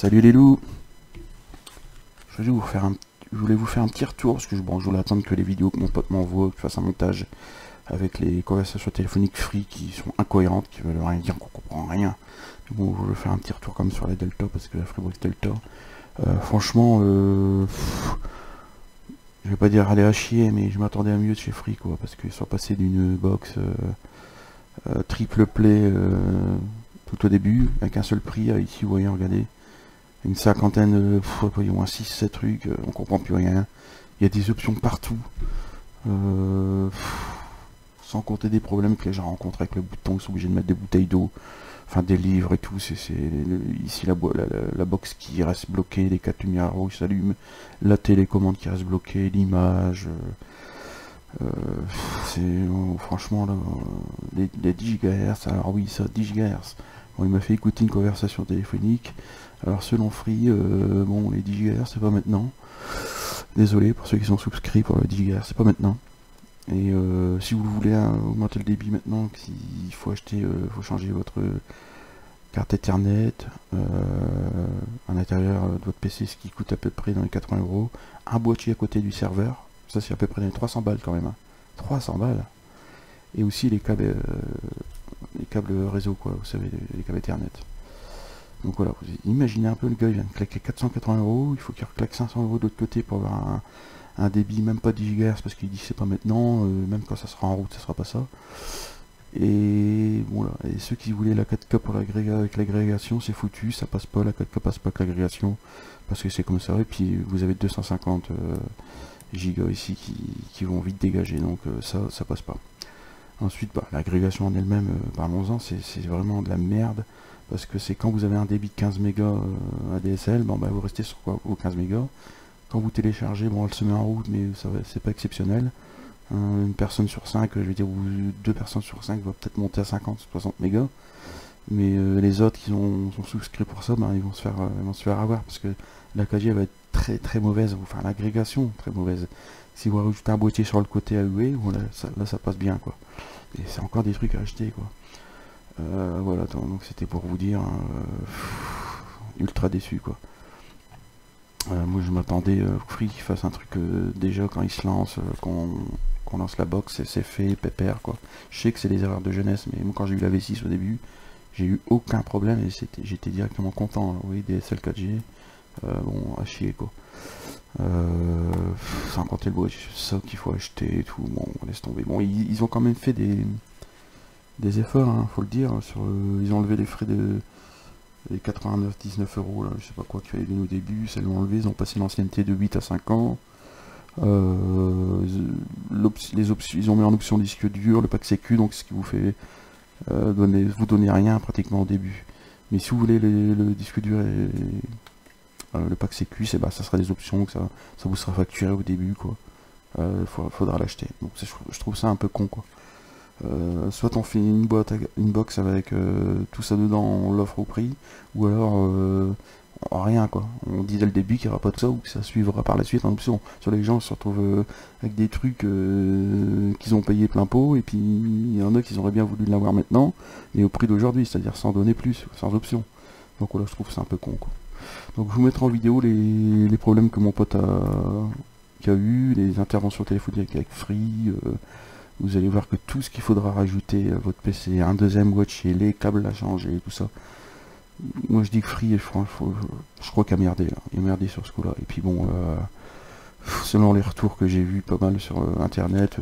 Salut les loups. Je voulais vous faire un petit retour parce que je voulais attendre que les vidéos que mon pote m'envoie, que je fasse un montage avec les conversations téléphoniques free qui sont incohérentes, qui veulent rien dire, qu'on comprend rien. Bon, je vais faire un petit retour comme sur la Delta parce que la Freebox Delta, franchement, je vais pas dire aller à chier, mais je m'attendais à mieux de chez Free quoi, parce qu'ils sont passés d'une box triple play tout au début avec un seul prix à ici, vous voyez, regardez. Une cinquantaine, au moins 6-7 trucs, on comprend plus rien. Il y a des options partout. Sans compter des problèmes que les gens rencontrent avec le bouton, ils sont obligés de mettre des bouteilles d'eau, enfin des livres et tout. C'est ici la box qui reste bloquée, les 4 lumières rouges s'allument, la télécommande qui reste bloquée, l'image. Franchement, là, les 10 GHz, alors oui, ça, 10 GHz. Bon, il m'a fait écouter une conversation téléphonique. Alors selon Free, bon, les 10 GHz c'est pas maintenant. Désolé pour ceux qui sont souscrits pour le 10 GHz, c'est pas maintenant. Et si vous voulez augmenter le débit maintenant, il faut acheter, faut changer votre carte Ethernet, à l'intérieur de votre PC, ce qui coûte à peu près dans les 80 €. Un boîtier à côté du serveur, ça c'est à peu près dans les 300 balles quand même. Hein. 300 balles. Et aussi les câbles réseau, quoi, vous savez, les câbles Ethernet. Donc voilà, vous imaginez un peu, le gars il vient de claquer 480 €, il faut qu'il reclaque 500 € de l'autre côté pour avoir un débit, même pas 10 GHz parce qu'il dit c'est pas maintenant, même quand ça sera en route, ça sera pas ça. Et voilà, et ceux qui voulaient la 4K pour avec l'agrégation, c'est foutu, ça passe pas, la 4K passe pas avec l'agrégation, parce que c'est comme ça, et puis vous avez 250 gigas ici qui vont vite dégager, donc ça passe pas. Ensuite, bah, l'agrégation en elle-même, parlons-en, c'est vraiment de la merde. Parce que c'est quand vous avez un débit de 15 mégas ADSL, bon, bah, vous restez sur quoi, aux 15 mégas. Quand vous téléchargez, bon, elle se met en route, mais c'est pas exceptionnel. Une personne sur 5, je vais dire, ou 2 personnes sur 5 va peut-être monter à 50-60 mégas. Mais les autres qui sont souscrits pour ça, bah, ils vont se faire avoir. Parce que la 4G va être très très mauvaise, enfin l'agrégation très mauvaise. Si vous rajoutez un boîtier sur le côté AUE, voilà, là ça passe bien quoi. Et c'est encore des trucs à acheter quoi. Voilà, donc c'était pour vous dire, ultra déçu quoi. Moi je m'attendais Free qu'il fasse un truc déjà quand il se lance, qu'on lance la box, c'est fait, pépère quoi. Je sais que c'est des erreurs de jeunesse, mais moi quand j'ai eu la V6 au début, j'ai eu aucun problème et j'étais directement content. Vous voyez, DSL 4G, bon, à chier quoi. Sans compter le boîtier, ça qu'il faut acheter et tout, bon, laisse tomber. Bon, ils ont quand même fait des efforts, hein, faut le dire, ils ont enlevé les frais de les 89-19 €, là, je sais pas quoi qu'il y avait au début, ça l'ont enlevé, ils ont passé l'ancienneté de 8 à 5 ans. Ils ont mis en option disque dur, le pack sécu, donc ce qui vous fait vous donner rien pratiquement au début. Mais si vous voulez le disque dur et le pack sécu, ça sera des options, que ça vous sera facturé au début, quoi. Faudra l'acheter. Donc je trouve ça un peu con, quoi. Soit on fait une box avec tout ça dedans, on l'offre au prix, ou alors rien quoi. On dit dès le début qu'il n'y aura pas de ça ou que ça suivra par la suite en option. Sur les gens se retrouvent avec des trucs qu'ils ont payé plein pot, et puis il y en a qui auraient bien voulu l'avoir maintenant, mais au prix d'aujourd'hui, c'est-à-dire sans donner plus, sans option. Donc voilà, je trouve ça un peu con quoi. Donc je vous mettrai en vidéo les problèmes que mon pote a eu, les interventions téléphoniques avec Free. Vous allez voir que tout ce qu'il faudra rajouter à votre PC, un deuxième boîtier, les câbles à changer, tout ça. Moi je dis que Free, je crois qu'il a merdé là. Il a merdé sur ce coup là. Et puis bon, selon les retours que j'ai vus pas mal sur internet,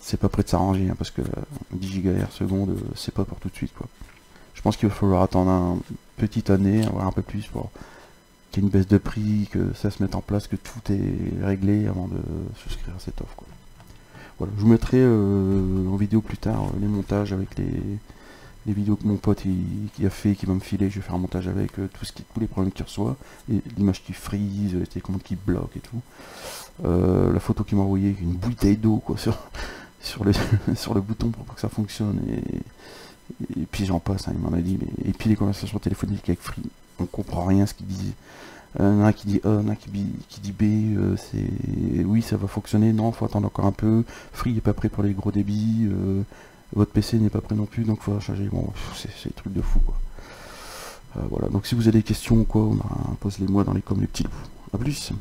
c'est pas prêt de s'arranger, hein, parce que 10 GHz seconde, c'est pas pour tout de suite quoi. Je pense qu'il va falloir attendre une petite année, avoir un peu plus pour qu'il y ait une baisse de prix, que ça se mette en place, que tout est réglé avant de souscrire à cette offre quoi. Voilà, je vous mettrai en vidéo plus tard les montages avec les vidéos que mon pote qui a fait, qui va me filer. Je vais faire un montage avec tous les problèmes qu'il reçoit, l'image qui freeze, les télécommandes qui bloquent et tout. La photo qu'il m'a envoyée, une bouteille d'eau quoi sur le bouton pour que ça fonctionne, et puis j'en passe, hein, il m'en a dit. Et puis les conversations téléphoniques avec Free, on comprend rien ce qu'il disait. Un qui dit A, un qui dit B, oui ça va fonctionner, non faut attendre encore un peu, Free n'est pas prêt pour les gros débits, votre PC n'est pas prêt non plus, donc il faudra changer. Bon, c'est des trucs de fou quoi. Voilà, donc si vous avez des questions ou quoi, pose-les moi dans les petits loups. A plus.